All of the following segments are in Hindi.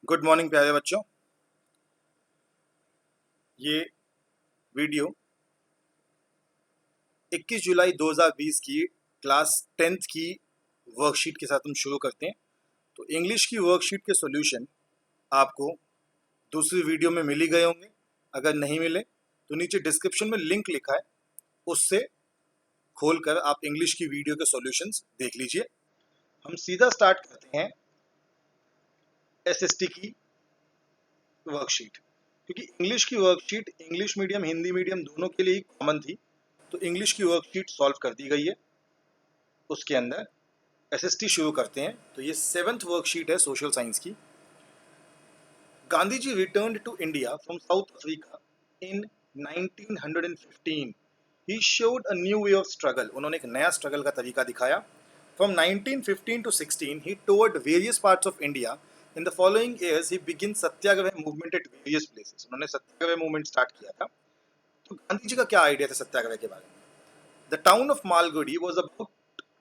गुड मॉर्निंग प्यारे बच्चों। ये वीडियो 21 जुलाई 2020 की क्लास 10th की वर्कशीट के साथ हम शुरू करते हैं। तो इंग्लिश की वर्कशीट के सॉल्यूशन आपको दूसरी वीडियो में मिल ही गए होंगे। अगर नहीं मिले तो नीचे डिस्क्रिप्शन में लिंक लिखा है, उससे खोलकर आप इंग्लिश की वीडियो के सॉल्यूशंस देख लीजिए। हम सीधा स्टार्ट करते हैं एसएसटी की वर्कशीट, क्योंकि इंग्लिश की worksheet English medium Hindi medium दोनों के लिए ही कॉमन थी। तो इंग्लिश की वर्कशीट सॉल्व कर दी गई है। उसके अंदर एसएसटी शुरू करते हैं। तो ये 7th वर्कशीट है सोशल साइंस की। Gandhi ji returned to India from South Africa in 1915। He showed a new way of struggle. उन्होंने एक नया स्ट्रगल का तरीका दिखाया। From 1915 to 16 he toured various parts of India. In the following years he began Satyagraha movement at various places. उन्होंने सत्याग्रह मूवमेंट स्टार्ट किया था। तो गांधी जी का क्या आइडिया था सत्याग्रह के बारे में? The town of Malgudi was about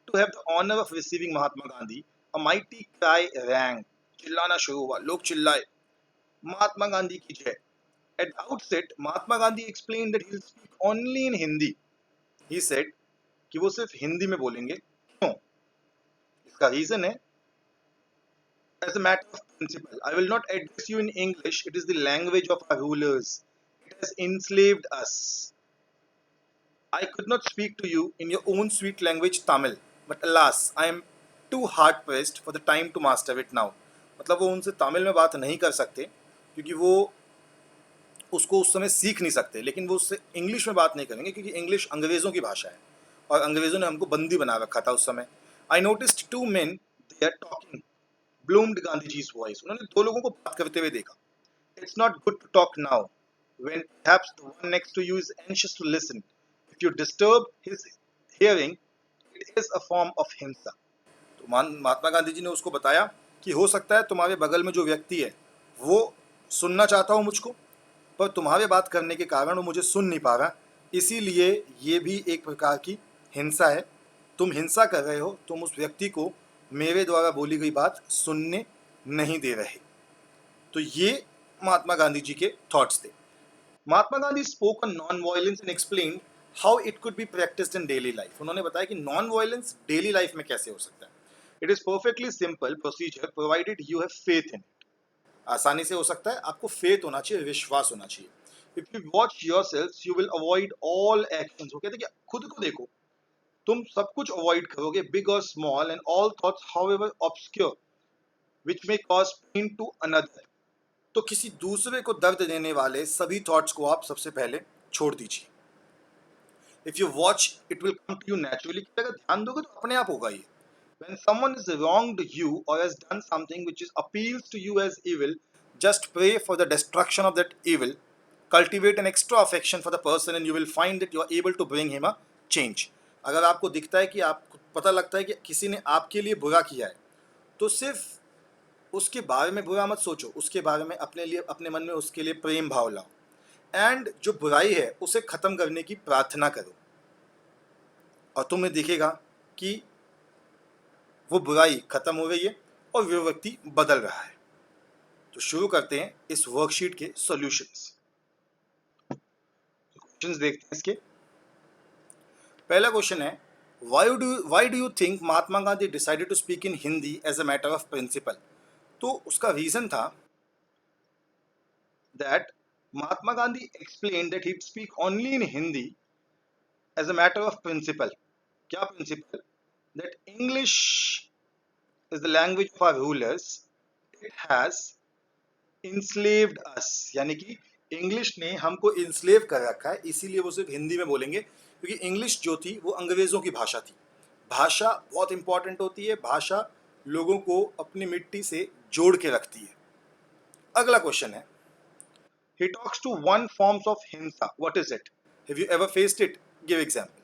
to have the honor of receiving Mahatma Gandhi. A mighty cry rang. चिल्लाना शुरू हुआ, लोग चिल्लाए, महात्मा गांधी की जय। At the outset, Mahatma Gandhi explained that he'll speak only in Hindi. He said कि वो सिर्फ हिंदी में बोलेंगे। क्यों? इसका रीजन है, as a matter of principle, I will not address you in English. It is the language of our rulers. It has enslaved us. I could not speak to you in your own sweet language Tamil, but alas, I am too hard pressed for the time to master it now. मतलब वो उनसे तमिल में बात नहीं कर सकते क्योंकि वो उसको उस समय सीख नहीं सकते, लेकिन वो उससे इंग्लिश में बात नहीं करेंगे क्योंकि इंग्लिश अंग्रेज़ों की भाषा है और अंग्रेज़ों ने हमको बंदी बना रखा था उस समय। I noticed two men they are talking bloomed Gandhi ji's voice. उन्होंने दो लोगों को बात करते हुए देखा। It's not good to talk now when perhaps the one next to you is anxious to listen. If you disturb his hearing, it is a form of हिंसा। तो महात्मा गांधी जी ने उसको बताया कि हो सकता है तुम्हारे बगल में जो व्यक्ति है वो सुनना चाहता हो मुझको, पर तुम्हारे बात करने के कारण वो मुझे सुन नहीं पा रहा, इसीलिए ये भी एक प्रकार की हिंसा है। तुम हिंसा कर रहे हो, तुम उस व्यक्ति को मेरे द्वारा बोली गई बात सुनने नहीं दे रहे। तो ये महात्मा गांधी जी के थॉट्स थे। Mahatma Gandhi spoke on non violence and explain how it could be practised in daily life. उन्होंने बताया कि नॉन वायलेंस डेली लाइफ में कैसे हो सकता है। It is perfectly simple procedure provided you have faith in it. आसानी से हो सकता है, आपको फेथ होना चाहिए, विश्वास होना चाहिए। If you watch yourself you will avoid all actions. वो कहते हैं कि खुद को देखो, तुम सब कुछ अवॉइड करोगे, बिग और small, and all thoughts however obscure which may cause pain to another. तो किसी दूसरे को दर्द देने वाले सभी थॉट्स को आप सबसे पहले छोड़ दीजिए। If you watch it will come to you naturally. अगर ध्यान दोगे तो अपने आप होगा ये। When someone has wronged you or has done something which is appeals to you as evil, just pray for the destruction of that evil. Cultivate an extra affection for the person and you will find that you are able to bring him a change. अगर आपको दिखता है कि आपको पता लगता है कि किसी ने आपके लिए बुरा किया है, तो सिर्फ उसके बारे में बुरा मत सोचो, उसके बारे में अपने लिए, अपने मन में उसके लिए प्रेम भाव लाओ, एंड जो बुराई है उसे ख़त्म करने की प्रार्थना करो, और तुम्हें दिखेगा कि वो बुराई खत्म हो गई है और वो व्यक्ति बदल रहा है। तो शुरू करते हैं इस वर्कशीट के सॉल्यूशंस। क्वेश्चंस देखते हैं इसके। पहला क्वेश्चन है, why do you think Mahatma Gandhi decided to speak in Hindi as a matter of principle. तो उसका रीजन था that Mahatma Gandhi explain that he'd speak only in Hindi as a matter of principle. क्या principle? That English is the language of our rulers. It has enslaved us. यानी कि इंग्लिश ने हमको इंस्लेव कर रखा है, इसीलिए वो सिर्फ हिंदी में बोलेंगे, क्योंकि इंग्लिश जो थी वो अंग्रेज़ों की भाषा थी। भाषा बहुत इंपॉर्टेंट होती है, भाषा लोगों को अपनी मिट्टी से जोड़ के रखती है। अगला क्वेश्चन है, he talks to one forms of हिंसा. What is it? Have you ever faced it? Give example.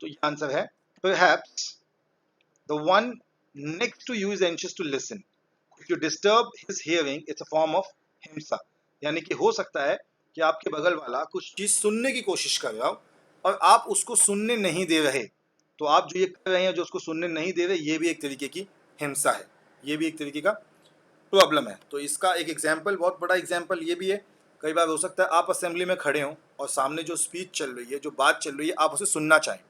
तो ये आंसर है, perhaps the one next to you is anxious to listen. If you disturb his hearing, it's a form of हिंसा। यानी कि हो सकता है कि आपके बगल वाला कुछ चीज सुनने की कोशिश कर रहा हो, और आप उसको सुनने नहीं दे रहे, तो आप जो ये कर रहे हैं, जो उसको सुनने नहीं दे रहे, ये भी एक तरीके की हिंसा है, ये भी एक तरीके का प्रॉब्लम है। तो इसका एक एग्जाम्पल, बहुत बड़ा एग्जाम्पल ये भी है, कई बार हो सकता है आप असेंबली में खड़े हों और सामने जो स्पीच चल रही है, जो बात चल रही है, आप उसे सुनना चाहें,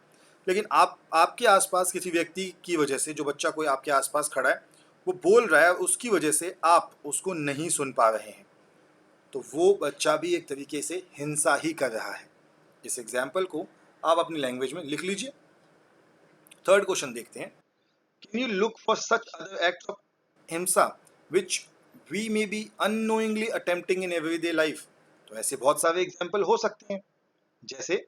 लेकिन आप आपके आसपास किसी व्यक्ति की वजह से, जो बच्चा कोई आपके आसपास खड़ा है वो बोल रहा है, उसकी वजह से आप उसको नहीं सुन पा रहे हैं, तो वो बच्चा भी एक तरीके से हिंसा ही कर रहा है। इस एग्जाम्पल को आप अपनी लैंग्वेज में लिख लीजिए। थर्ड क्वेश्चन देखते हैं, can you look for such other act of हिंसा which we may be unknowingly attempting in everyday life. तो ऐसे बहुत सारे एग्जाम्पल हो सकते हैं, जैसे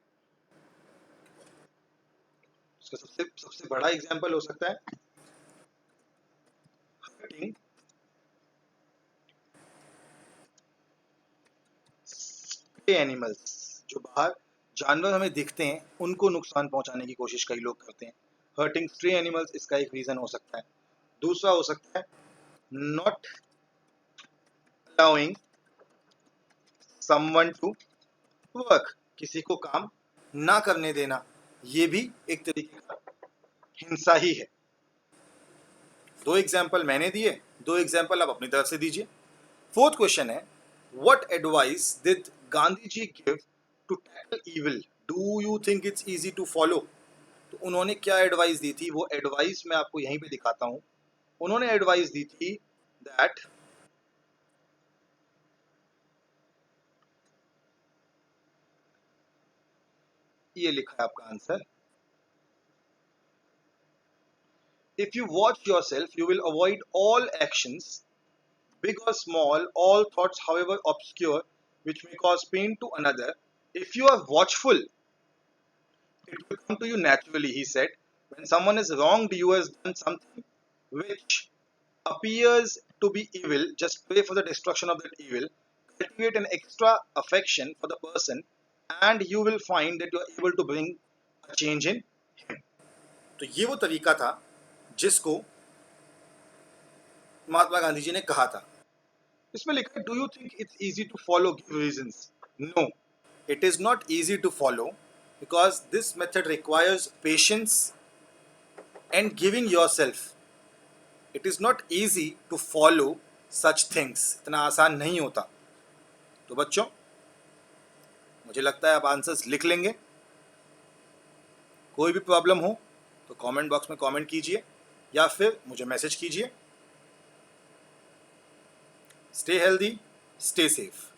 उसका सबसे सबसे बड़ा एग्जाम्पल हो सकता है हर्टिंग स्ट्रे एनिमल्स। जो बाहर जानवर हमें दिखते हैं उनको नुकसान पहुंचाने की कोशिश कई लोग करते हैं, हर्टिंग स्ट्रे एनिमल्स इसका एक रीजन हो सकता है। दूसरा हो सकता है not allowing someone to work, किसी को काम ना करने देना, ये भी एक तरीके का हिंसा ही है। दो एग्जाम्पल मैंने दिए, दो एग्जाम्पल आप अपनी तरफ से दीजिए। फोर्थ क्वेश्चन है, what advice did Gandhi ji give to tackle evil, do you think it's easy to follow. तो उन्होंने क्या एडवाइस दी थी, वो एडवाइस मैं आपको यहीं पे दिखाता हूं। उन्होंने एडवाइस दी थी दैट ये लिखा है आपका answer, if you watch yourself you will avoid all actions big or small, all thoughts however obscure which may cause pain to another. If you are watchful it will come to you naturally, he said. When someone has wronged you, has done something which appears to be evil, just pray for the destruction of that evil. Cultivate an extra affection for the person, and you will find that you are able to bring a change in him. तो ये वो तरीका था जिसको महात्मा गांधी जी ने कहा था। इसमें लिखा है, do you think it's easy to follow, give reasons. No, it is not easy to follow because this method requires patience and giving yourself. It is not easy to follow such things, इतना आसान नहीं होता। तो बच्चों मुझे लगता है आप आंसर्स लिख लेंगे। कोई भी प्रॉब्लम हो तो कमेंट बॉक्स में कमेंट कीजिए या फिर मुझे मैसेज कीजिए। Stay healthy, stay safe.